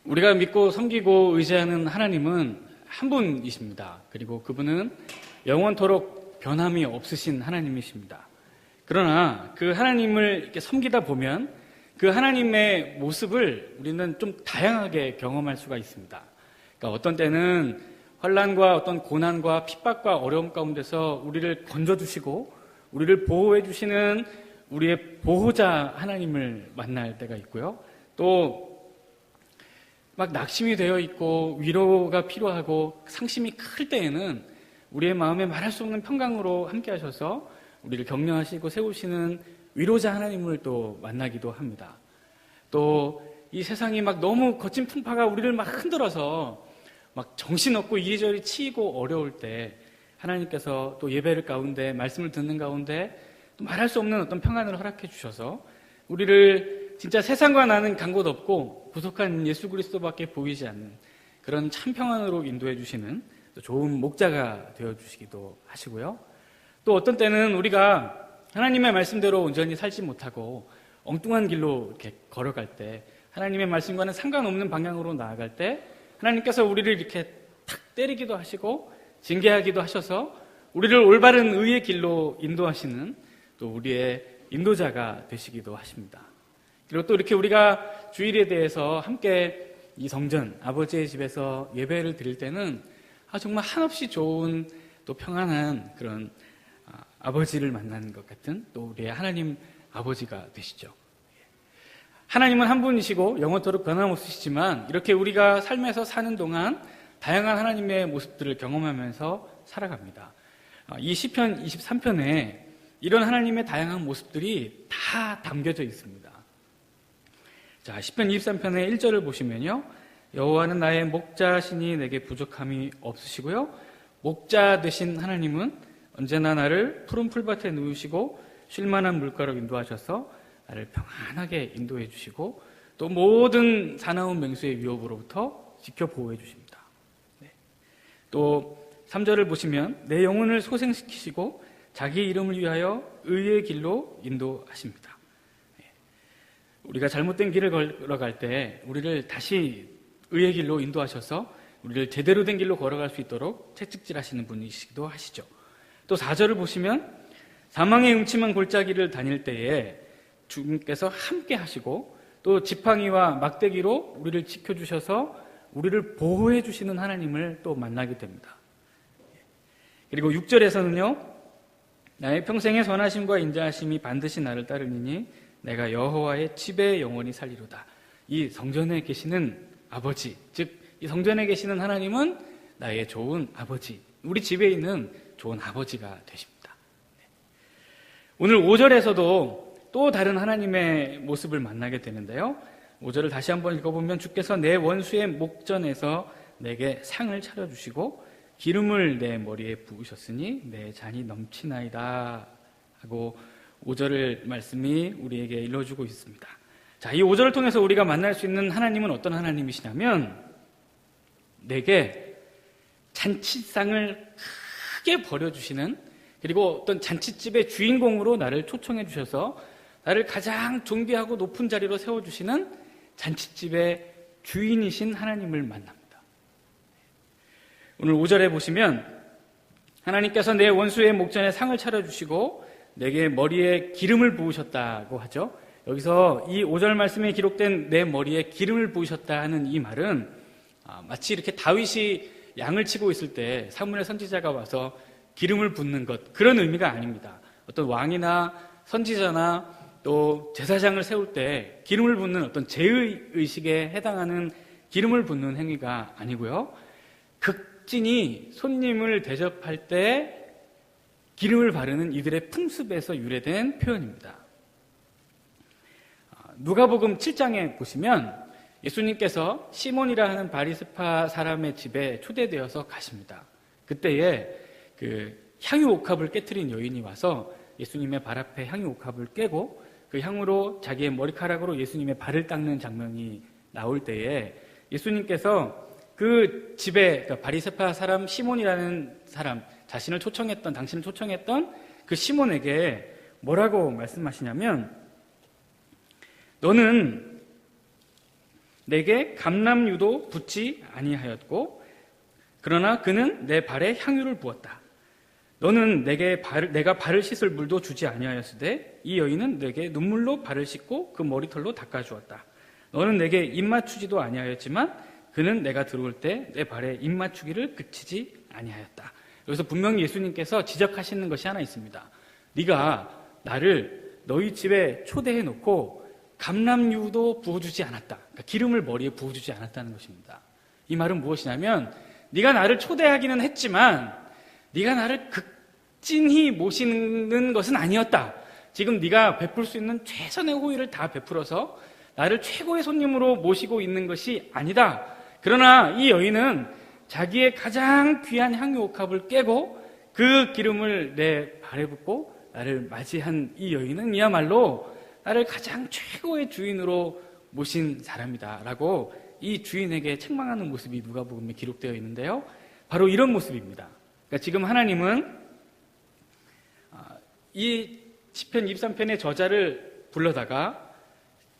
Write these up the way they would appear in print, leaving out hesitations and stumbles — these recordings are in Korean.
우리가 믿고 섬기고 의지하는 하나님은 한 분이십니다. 그리고 그분은 영원토록 변함이 없으신 하나님이십니다. 그러나 그 하나님을 이렇게 섬기다 보면 그 하나님의 모습을 우리는 좀 다양하게 경험할 수가 있습니다. 그러니까 어떤 때는 환난과 어떤 고난과 핍박과 어려움 가운데서 우리를 건져주시고 우리를 보호해 주시는 우리의 보호자 하나님을 만날 때가 있고요. 또 막 낙심이 되어 있고 위로가 필요하고 상심이 클 때에는 우리의 마음에 말할 수 없는 평강으로 함께 하셔서 우리를 격려하시고 세우시는 위로자 하나님을 또 만나기도 합니다. 또 이 세상이 막 너무 거친 풍파가 우리를 막 흔들어서 막 정신없고 이리저리 치이고 어려울 때 하나님께서 또 예배를 가운데 말씀을 듣는 가운데 또 말할 수 없는 어떤 평안을 허락해 주셔서 우리를 진짜 세상과 나는 간 곳 없고 부족한 예수 그리스도밖에 보이지 않는 그런 참 평안으로 인도해 주시는 또 좋은 목자가 되어 주시기도 하시고요. 또 어떤 때는 우리가 하나님의 말씀대로 온전히 살지 못하고 엉뚱한 길로 이렇게 걸어갈 때 하나님의 말씀과는 상관없는 방향으로 나아갈 때 하나님께서 우리를 이렇게 탁 때리기도 하시고 징계하기도 하셔서 우리를 올바른 의의 길로 인도하시는 또 우리의 인도자가 되시기도 하십니다. 그리고 또 이렇게 우리가 주일에 대해서 함께 이 성전 아버지의 집에서 예배를 드릴 때는 정말 한없이 좋은 또 평안한 그런 아버지를 만나는 것 같은 또 우리의 하나님 아버지가 되시죠. 하나님은 한 분이시고 영원토록 변함없으시지만 이렇게 우리가 삶에서 사는 동안 다양한 하나님의 모습들을 경험하면서 살아갑니다. 이 시편 23편에 이런 하나님의 다양한 모습들이 다 담겨져 있습니다. 자, 시편 23편의 1절을 보시면요. 여호와는 나의 목자시니 내게 부족함이 없으시고요. 목자 되신 하나님은 언제나 나를 푸른 풀밭에 누우시고 쉴만한 물가로 인도하셔서 나를 평안하게 인도해 주시고 또 모든 사나운 맹수의 위협으로부터 지켜 보호해 주십니다. 네. 또 3절을 보시면 내 영혼을 소생시키시고 자기 이름을 위하여 의의 길로 인도하십니다. 우리가 잘못된 길을 걸어갈 때 우리를 다시 의의 길로 인도하셔서 우리를 제대로 된 길로 걸어갈 수 있도록 채찍질하시는 분이시기도 하시죠. 또 4절을 보시면 사망의 음침한 골짜기를 다닐 때에 주님께서 함께 하시고 또 지팡이와 막대기로 우리를 지켜주셔서 우리를 보호해 주시는 하나님을 또 만나게 됩니다. 그리고 6절에서는요. 나의 평생의 선하심과 인자하심이 반드시 나를 따르니니 내가 여호와의 집에 영원히 살리로다. 이 성전에 계시는 아버지, 즉 이 성전에 계시는 하나님은 나의 좋은 아버지, 우리 집에 있는 좋은 아버지가 되십니다. 오늘 5절에서도 또 다른 하나님의 모습을 만나게 되는데요. 5절을 다시 한번 읽어보면 주께서 내 원수의 목전에서 내게 상을 차려주시고 기름을 내 머리에 부으셨으니 내 잔이 넘치나이다 하고 5절 말씀이 우리에게 일러주고 있습니다. 자, 이 5절을 통해서 우리가 만날 수 있는 하나님은 어떤 하나님이시냐면 내게 잔치상을 크게 벌여주시는 그리고 어떤 잔치집의 주인공으로 나를 초청해 주셔서 나를 가장 존귀하고 높은 자리로 세워주시는 잔치집의 주인이신 하나님을 만납니다. 오늘 5절에 보시면 하나님께서 내 원수의 목전에 상을 차려주시고 내게 머리에 기름을 부으셨다고 하죠. 여기서 이 5절 말씀에 기록된 내 머리에 기름을 부으셨다 하는 이 말은 마치 이렇게 다윗이 양을 치고 있을 때 사무엘 선지자가 와서 기름을 붓는 것 그런 의미가 아닙니다. 어떤 왕이나 선지자나 또 제사장을 세울 때 기름을 붓는 어떤 제의식에 해당하는 기름을 붓는 행위가 아니고요. 극진히 손님을 대접할 때 기름을 바르는 이들의 풍습에서 유래된 표현입니다. 누가복음 7장에 보시면 예수님께서 시몬이라 하는 바리새파 사람의 집에 초대되어서 가십니다. 그때에 그 향유 옥합을 깨트린 여인이 와서 예수님의 발 앞에 향유 옥합을 깨고 그 향으로 자기의 머리카락으로 예수님의 발을 닦는 장면이 나올 때에 예수님께서 그 집에 그러니까 바리새파 사람 시몬이라는 사람 자신을 초청했던 당신을 초청했던 그 시몬에게 뭐라고 말씀하시냐면 너는 내게 감람유도 붓지 아니하였고 그러나 그는 내 발에 향유를 부었다. 너는 내가 발을 씻을 물도 주지 아니하였으되 이 여인은 내게 눈물로 발을 씻고 그 머리털로 닦아주었다. 너는 내게 입맞추지도 아니하였지만 그는 내가 들어올 때 내 발에 입맞추기를 그치지 아니하였다. 여기서 분명히 예수님께서 지적하시는 것이 하나 있습니다. 네가 나를 너희 집에 초대해 놓고 감람유도 부어주지 않았다. 그러니까 기름을 머리에 부어주지 않았다는 것입니다. 이 말은 무엇이냐면 네가 나를 초대하기는 했지만 네가 나를 극진히 모시는 것은 아니었다. 지금 네가 베풀 수 있는 최선의 호의를 다 베풀어서 나를 최고의 손님으로 모시고 있는 것이 아니다. 그러나 이 여인은 자기의 가장 귀한 향유 옥합을 깨고 그 기름을 내 발에 붓고 나를 맞이한 이 여인은 이야말로 나를 가장 최고의 주인으로 모신 사람이다 라고 이 주인에게 책망하는 모습이 누가복음에 기록되어 있는데요. 바로 이런 모습입니다. 그러니까 지금 하나님은 이 시편 23편의 저자를 불러다가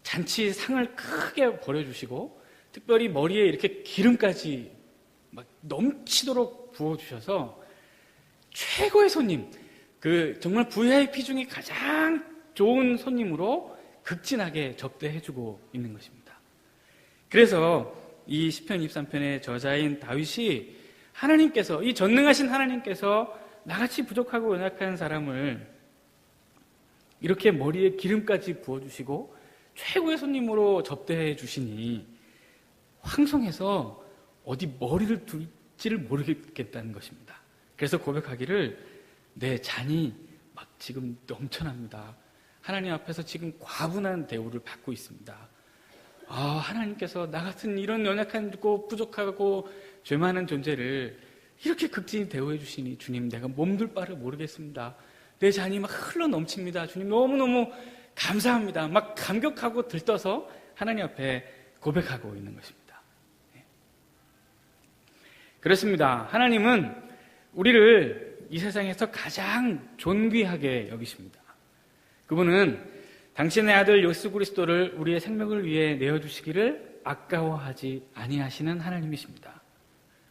잔치상을 크게 벌여주시고 특별히 머리에 이렇게 기름까지 막 넘치도록 부어주셔서 최고의 손님, 정말 VIP 중에 가장 좋은 손님으로 극진하게 접대해주고 있는 것입니다. 그래서 이 시편 23편의 저자인 다윗이 이 전능하신 하나님께서 나같이 부족하고 연약한 사람을 이렇게 머리에 기름까지 부어주시고 최고의 손님으로 접대해 주시니 황송해서 어디 머리를 둘지를 모르겠다는 것입니다. 그래서 고백하기를 내 잔이 막 지금 넘쳐납니다. 하나님 앞에서 지금 과분한 대우를 받고 있습니다. 하나님께서 나 같은 이런 연약하고 부족하고 죄 많은 존재를 이렇게 극진히 대우해 주시니 주님 내가 몸둘 바를 모르겠습니다. 내 잔이 막 흘러 넘칩니다. 주님 너무너무 감사합니다. 막 감격하고 들떠서 하나님 앞에 고백하고 있는 것입니다. 그렇습니다. 하나님은 우리를 이 세상에서 가장 존귀하게 여기십니다. 그분은 당신의 아들 예수 그리스도를 우리의 생명을 위해 내어주시기를 아까워하지 아니하시는 하나님이십니다.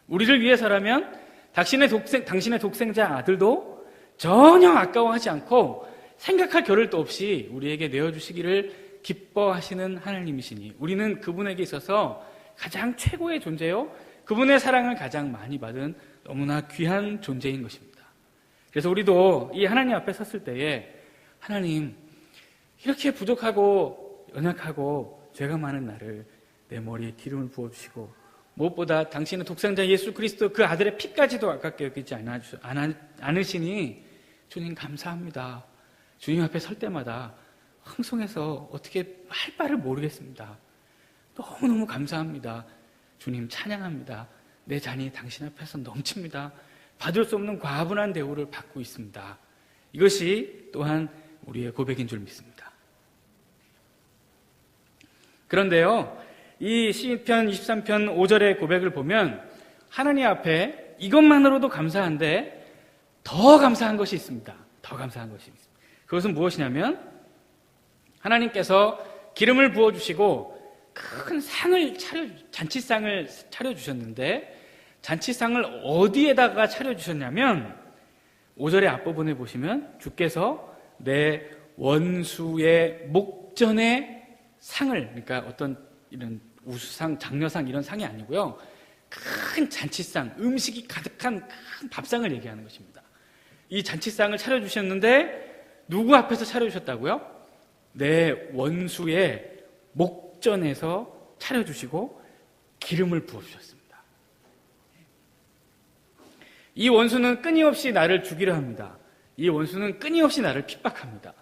우리를 위해서라면 당신의 독생자 아들도 전혀 아까워하지 않고 생각할 겨를도 없이 우리에게 내어주시기를 기뻐하시는 하나님이시니 우리는 그분에게 있어서 가장 최고의 존재요 그분의 사랑을 가장 많이 받은 너무나 귀한 존재인 것입니다. 그래서 우리도 이 하나님 앞에 섰을 때에 하나님 이렇게 부족하고 연약하고 죄가 많은 나를 내 머리에 기름을 부어주시고 무엇보다 당신의 독생자 예수 그리스도 그 아들의 피까지도 아깝게 여기지 않으시니 주님 감사합니다. 주님 앞에 설 때마다 황송해서 어떻게 할 바를 모르겠습니다. 너무너무 감사합니다. 주님 찬양합니다. 내 잔이 당신 앞에서 넘칩니다. 받을 수 없는 과분한 대우를 받고 있습니다. 이것이 또한 우리의 고백인 줄 믿습니다. 그런데요, 이 시편 23편 5절의 고백을 보면 하나님 앞에 이것만으로도 감사한데 더 감사한 것이 있습니다. 더 감사한 것이 있습니다. 그것은 무엇이냐면 하나님께서 기름을 부어주시고 큰 잔치상을 차려주셨는데 잔치상을 어디에다가 차려주셨냐면 5절의 앞부분에 보시면 주께서 내 원수의 목전에 상을, 그러니까 어떤 이런 우수상, 장려상 이런 상이 아니고요. 큰 잔치상, 음식이 가득한 큰 밥상을 얘기하는 것입니다. 이 잔치상을 차려주셨는데 누구 앞에서 차려주셨다고요? 내 원수의 목전에서 차려주시고 기름을 부어주셨습니다. 이 원수는 끊임없이 나를 죽이려 합니다. 이 원수는 끊임없이 나를 핍박합니다.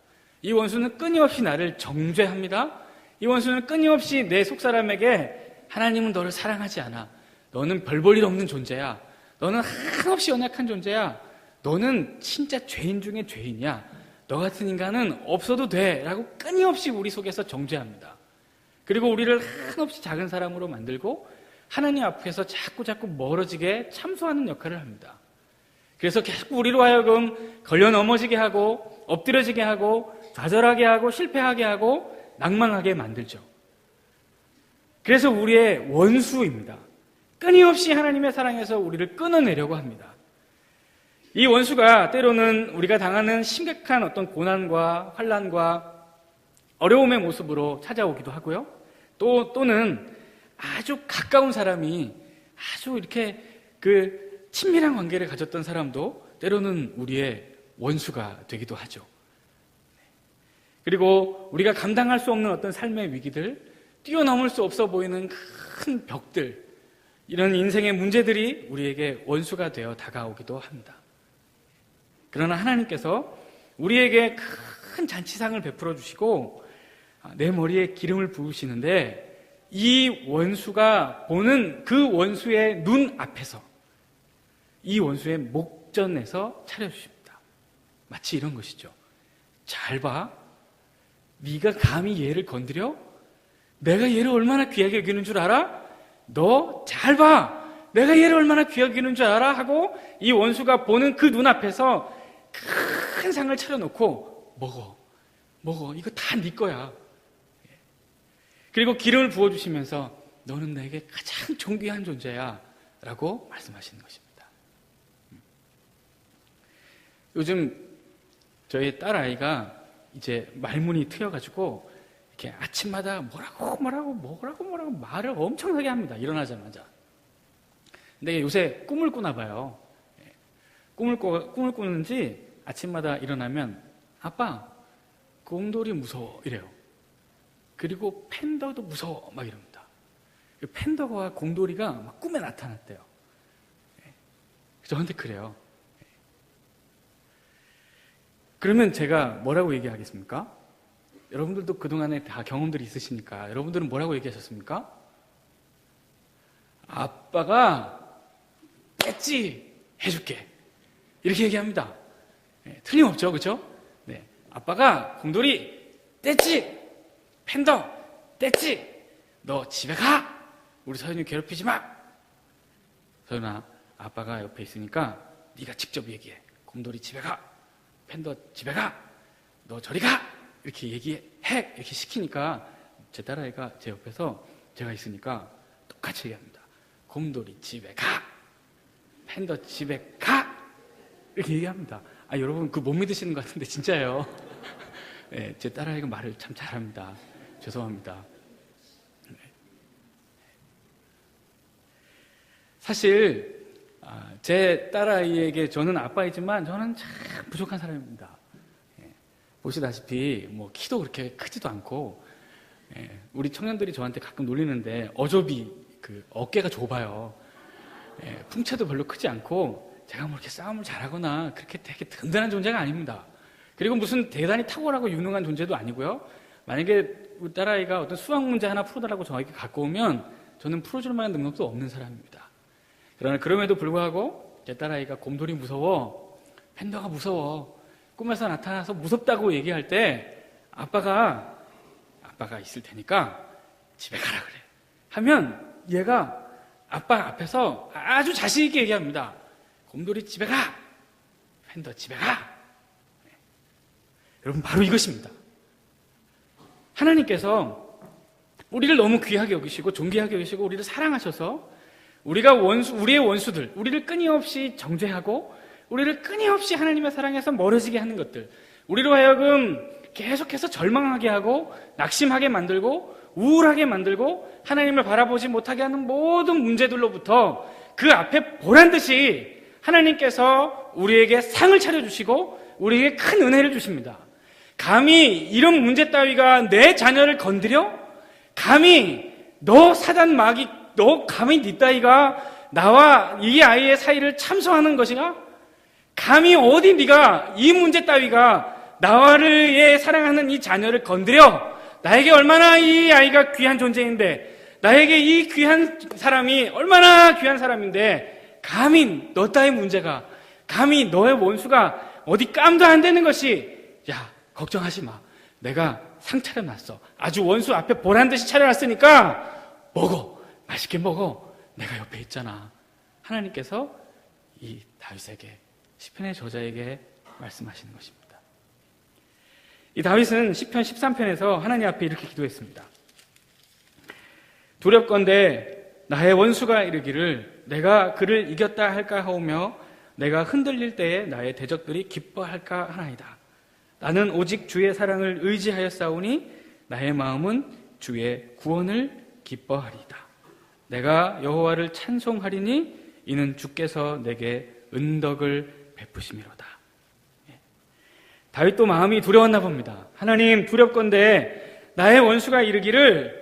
이 원수는 끊임없이 나를 정죄합니다. 이 원수는 끊임없이 내 속사람에게 하나님은 너를 사랑하지 않아. 너는 별 볼 일 없는 존재야. 너는 한없이 연약한 존재야. 너는 진짜 죄인 중에 죄인이야. 너 같은 인간은 없어도 돼. 라고 끊임없이 우리 속에서 정죄합니다. 그리고 우리를 한없이 작은 사람으로 만들고 하나님 앞에서 자꾸 멀어지게 참소하는 역할을 합니다. 그래서 계속 우리로 하여금 걸려 넘어지게 하고 엎드려지게 하고 좌절하게 하고 실패하게 하고 낭망하게 만들죠. 그래서 우리의 원수입니다. 끊임없이 하나님의 사랑에서 우리를 끊어내려고 합니다. 이 원수가 때로는 우리가 당하는 심각한 어떤 고난과 환난과 어려움의 모습으로 찾아오기도 하고요. 또는 아주 가까운 사람이 아주 이렇게 친밀한 관계를 가졌던 사람도 때로는 우리의 원수가 되기도 하죠. 그리고 우리가 감당할 수 없는 어떤 삶의 위기들, 뛰어넘을 수 없어 보이는 큰 벽들, 이런 인생의 문제들이 우리에게 원수가 되어 다가오기도 합니다. 그러나 하나님께서 우리에게 큰 잔치상을 베풀어 주시고 내 머리에 기름을 부으시는데, 이 원수가 보는 그 원수의 눈 앞에서, 이 원수의 목전에서 차려주십니다. 마치 이런 것이죠. 잘 봐. 네가 감히 얘를 건드려? 내가 얘를 얼마나 귀하게 여기는 줄 알아? 너 잘 봐. 내가 얘를 얼마나 귀하게 여기는 줄 알아? 하고 이 원수가 보는 그 눈앞에서 큰 상을 차려놓고 먹어. 이거 다 네 거야. 그리고 기름을 부어주시면서 너는 내게 가장 존귀한 존재야 라고 말씀하시는 것입니다. 요즘 저희 딸아이가 이제 말문이 트여가지고 이렇게 아침마다 뭐라고 말을 엄청나게 합니다. 일어나자마자. 근데 요새 꿈을 꾸나 봐요. 꿈을 꾸는지 아침마다 일어나면 아빠, 곰돌이 무서워 이래요. 그리고 팬더도 무서워 막 이럽니다. 팬더와 곰돌이가 막 꿈에 나타났대요. 저한테 그래요. 그러면 제가 뭐라고 얘기하겠습니까? 여러분들도 그동안에 다 경험들이 있으시니까 여러분들은 뭐라고 얘기하셨습니까? 아빠가 깼지 해줄게 이렇게 얘기합니다. 틀림없죠, 그렇죠? 네, 아빠가 곰돌이 뗐지, 팬더 뗐지, 너 집에 가. 우리 서윤이 괴롭히지 마. 서윤아, 아빠가 옆에 있으니까 네가 직접 얘기해. 곰돌이 집에 가, 팬더 집에 가, 너 저리 가. 이렇게 얘기해. 이렇게 시키니까 제 딸아이가 제 옆에서 제가 있으니까 똑같이 얘기합니다. 곰돌이 집에 가, 팬더 집에 가. 이렇게 얘기합니다. 여러분 못 믿으시는 것 같은데 진짜예요. 네, 제 딸아이가 말을 참 잘합니다. 죄송합니다. 네. 사실 제 딸아이에게 저는 아빠이지만 저는 참 부족한 사람입니다. 보시다시피 키도 그렇게 크지도 않고, 우리 청년들이 저한테 가끔 놀리는데 어조비 어깨가 좁아요. 풍채도 별로 크지 않고 제가 이렇게 싸움을 잘하거나 그렇게 되게 든든한 존재가 아닙니다. 그리고 무슨 대단히 탁월하고 유능한 존재도 아니고요. 만약에 우리 딸아이가 어떤 수학 문제 하나 풀어달라고 저에게 갖고 오면 저는 풀어줄 만한 능력도 없는 사람입니다. 그러나 그럼에도 불구하고 제 딸아이가 곰돌이 무서워, 팬더가 무서워, 꿈에서 나타나서 무섭다고 얘기할 때 아빠가 있을 테니까 집에 가라 그래 하면 얘가 아빠 앞에서 아주 자신 있게 얘기합니다. 곰돌이 집에 가, 팬더 집에 가. 여러분, 바로 이것입니다. 하나님께서 우리를 너무 귀하게 여기시고 존귀하게 여기시고 우리를 사랑하셔서 우리의 원수들, 우리를 끊임없이 정죄하고 우리를 끊임없이 하나님의 사랑에서 멀어지게 하는 것들, 우리로 하여금 계속해서 절망하게 하고 낙심하게 만들고 우울하게 만들고 하나님을 바라보지 못하게 하는 모든 문제들로부터 그 앞에 보란듯이 하나님께서 우리에게 상을 차려주시고 우리에게 큰 은혜를 주십니다. 감히 이런 문제 따위가 내 자녀를 건드려? 감히 너 사단 마귀, 너 감히 네 따위가 나와 이 아이의 사이를 참소하는 것인가? 감히 어디 네가 이 문제 따위가 나와를 사랑하는 이 자녀를 건드려? 나에게 얼마나 이 아이가 귀한 존재인데, 나에게 이 귀한 사람이 얼마나 귀한 사람인데 감히 너 따위 문제가, 감히 너의 원수가 어디 깜도 안 되는 것이, 야 걱정하지 마, 내가 상 차려놨어. 아주 원수 앞에 보란듯이 차려놨으니까 먹어, 맛있게 먹어, 내가 옆에 있잖아. 하나님께서 이 다윗에게, 시편의 저자에게 말씀하시는 것입니다. 이 다윗은 시편 13편에서 하나님 앞에 이렇게 기도했습니다. 두렵건대 나의 원수가 이르기를 내가 그를 이겼다 할까 하오며 내가 흔들릴 때에 나의 대적들이 기뻐할까 하나이다. 나는 오직 주의 사랑을 의지하였사오니 나의 마음은 주의 구원을 기뻐하리이다. 내가 여호와를 찬송하리니 이는 주께서 내게 은덕을 베푸심이로다. 다윗도 마음이 두려웠나 봅니다. 하나님, 두렵건대 나의 원수가 이르기를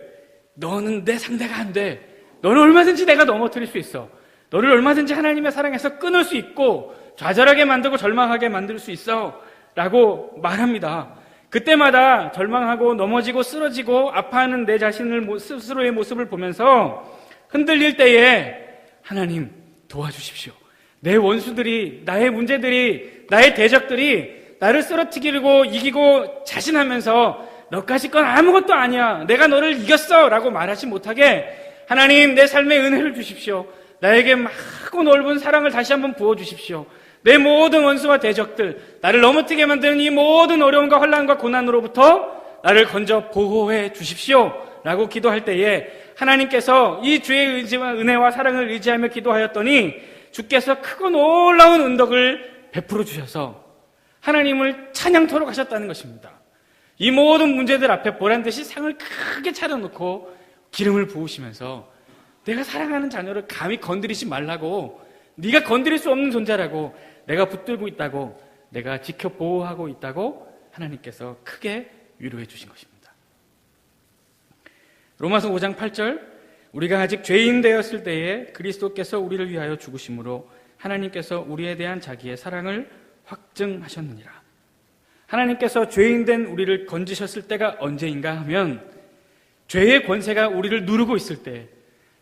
너는 내 상대가 안 돼. 너는 얼마든지 내가 넘어뜨릴 수 있어. 너를 얼마든지 하나님의 사랑에서 끊을 수 있고 좌절하게 만들고 절망하게 만들 수 있어 라고 말합니다. 그때마다 절망하고 넘어지고 쓰러지고 아파하는 내 자신을 스스로의 모습을 보면서 흔들릴 때에 하나님 도와주십시오. 내 원수들이, 나의 문제들이, 나의 대적들이 나를 쓰러뜨리고 이기고 자신하면서 너까지 건 아무것도 아니야. 내가 너를 이겼어 라고 말하지 못하게 하나님 내 삶에 은혜를 주십시오. 나에게 많고 넓은 사랑을 다시 한번 부어주십시오. 내 모든 원수와 대적들, 나를 넘어뜨리게 만드는 이 모든 어려움과 환난과 고난으로부터 나를 건져 보호해 주십시오 라고 기도할 때에 하나님께서 이 주의 의지와 은혜와 사랑을 의지하며 기도하였더니 주께서 크고 놀라운 은덕을 베풀어 주셔서 하나님을 찬양토록 하셨다는 것입니다. 이 모든 문제들 앞에 보란듯이 상을 크게 차려놓고 기름을 부으시면서 내가 사랑하는 자녀를 감히 건드리지 말라고, 네가 건드릴 수 없는 존재라고, 내가 붙들고 있다고, 내가 지켜 보호하고 있다고 하나님께서 크게 위로해 주신 것입니다. 로마서 5장 8절, 우리가 아직 죄인 되었을 때에 그리스도께서 우리를 위하여 죽으심으로 하나님께서 우리에 대한 자기의 사랑을 확증하셨느니라. 하나님께서 죄인된 우리를 건지셨을 때가 언제인가 하면 죄의 권세가 우리를 누르고 있을 때,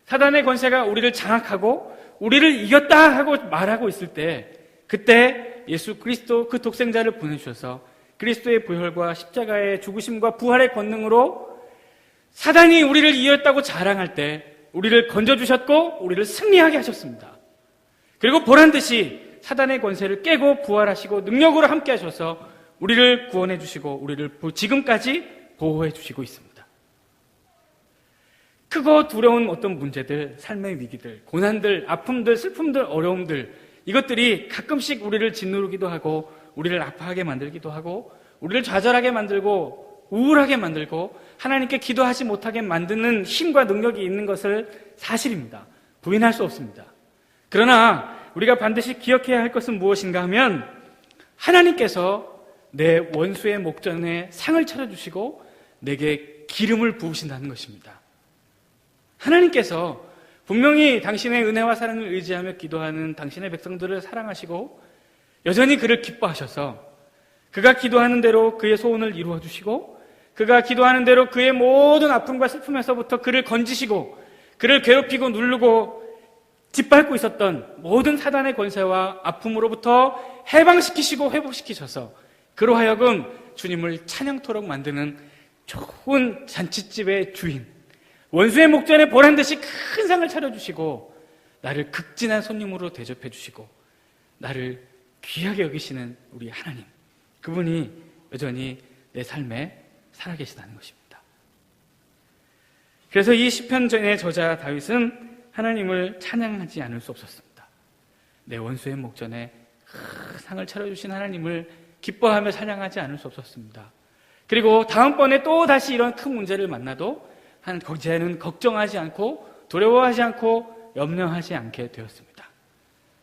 사단의 권세가 우리를 장악하고 우리를 이겼다 하고 말하고 있을 때, 그때 예수 그리스도 그 독생자를 보내주셔서 그리스도의 부활과 십자가의 죽으심과 부활의 권능으로 사단이 우리를 이겼다고 자랑할 때 우리를 건져주셨고 우리를 승리하게 하셨습니다. 그리고 보란듯이 사단의 권세를 깨고 부활하시고 능력으로 함께 하셔서 우리를 구원해 주시고 우리를 지금까지 보호해 주시고 있습니다. 크고 두려운 어떤 문제들, 삶의 위기들, 고난들, 아픔들, 슬픔들, 어려움들, 이것들이 가끔씩 우리를 짓누르기도 하고 우리를 아파하게 만들기도 하고 우리를 좌절하게 만들고 우울하게 만들고 하나님께 기도하지 못하게 만드는 힘과 능력이 있는 것을 사실입니다. 부인할 수 없습니다. 그러나 우리가 반드시 기억해야 할 것은 무엇인가 하면 하나님께서 내 원수의 목전에 상을 차려주시고 내게 기름을 부으신다는 것입니다. 하나님께서 분명히 당신의 은혜와 사랑을 의지하며 기도하는 당신의 백성들을 사랑하시고 여전히 그를 기뻐하셔서 그가 기도하는 대로 그의 소원을 이루어 주시고 그가 기도하는 대로 그의 모든 아픔과 슬픔에서부터 그를 건지시고 그를 괴롭히고 누르고 짓밟고 있었던 모든 사단의 권세와 아픔으로부터 해방시키시고 회복시키셔서 그로 하여금 주님을 찬양토록 만드는 좋은 잔칫집의 주인, 원수의 목전에 보란듯이 큰 상을 차려주시고 나를 극진한 손님으로 대접해 주시고 나를 귀하게 여기시는 우리 하나님, 그분이 여전히 내 삶에 살아계시다는 것입니다. 그래서 이 시편의 저자 다윗은 하나님을 찬양하지 않을 수 없었습니다. 내 원수의 목전에 큰 상을 차려주신 하나님을 기뻐하며 찬양하지 않을 수 없었습니다. 그리고 다음번에 또 다시 이런 큰 문제를 만나도 이제는 걱정하지 않고 두려워하지 않고 염려하지 않게 되었습니다.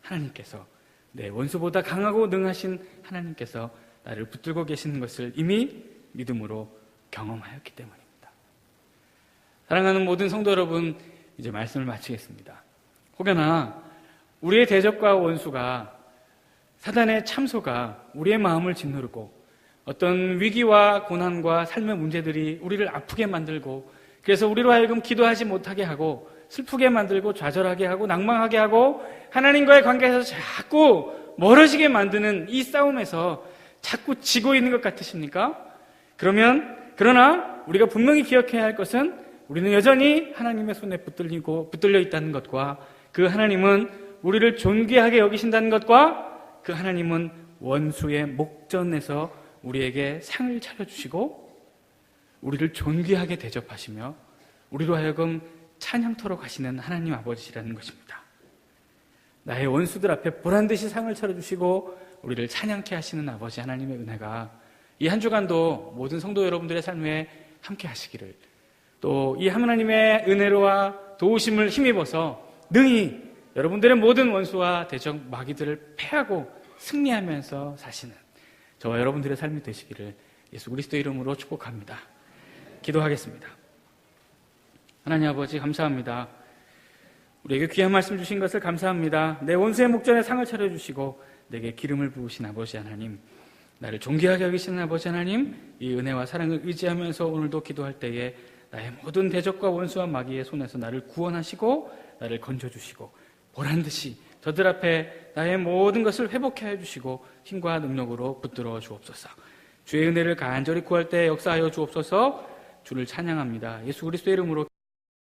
하나님께서 내 원수보다 강하고 능하신 하나님께서 나를 붙들고 계시는 것을 이미 믿음으로 경험하였기 때문입니다. 사랑하는 모든 성도 여러분, 이제 말씀을 마치겠습니다. 혹여나 우리의 대적과 원수가 사단의 참소가 우리의 마음을 짓누르고 어떤 위기와 고난과 삶의 문제들이 우리를 아프게 만들고 그래서 우리로 하여금 기도하지 못하게 하고 슬프게 만들고 좌절하게 하고 낭망하게 하고 하나님과의 관계에서 자꾸 멀어지게 만드는 이 싸움에서 자꾸 지고 있는 것 같으십니까? 그러나 우리가 분명히 기억해야 할 것은 우리는 여전히 하나님의 손에 붙들려 있다는 것과 그 하나님은 우리를 존귀하게 여기신다는 것과 그 하나님은 원수의 목전에서 우리에게 상을 차려주시고 우리를 존귀하게 대접하시며 우리로 하여금 찬양토록 하시는 하나님 아버지라는 것입니다. 나의 원수들 앞에 보란듯이 상을 차려주시고 우리를 찬양케 하시는 아버지 하나님의 은혜가 이 한 주간도 모든 성도 여러분들의 삶에 함께 하시기를, 또 이 하나님의 은혜로와 도우심을 힘입어서 능히 여러분들의 모든 원수와 대적 마귀들을 패하고 승리하면서 사시는 저와 여러분들의 삶이 되시기를 예수 그리스도 이름으로 축복합니다. 기도하겠습니다. 하나님 아버지 감사합니다. 우리에게 귀한 말씀 주신 것을 감사합니다. 내 원수의 목전에 상을 차려주시고 내게 기름을 부으신 아버지 하나님, 나를 존귀하게 여기시는 아버지 하나님, 이 은혜와 사랑을 의지하면서 오늘도 기도할 때에 나의 모든 대적과 원수와 마귀의 손에서 나를 구원하시고 나를 건져주시고 보란듯이 저들 앞에 나의 모든 것을 회복해 해주시고 힘과 능력으로 붙들어 주옵소서. 주의 은혜를 간절히 구할 때 역사하여 주옵소서. 주를 찬양합니다. 예수 그리스도의 이름으로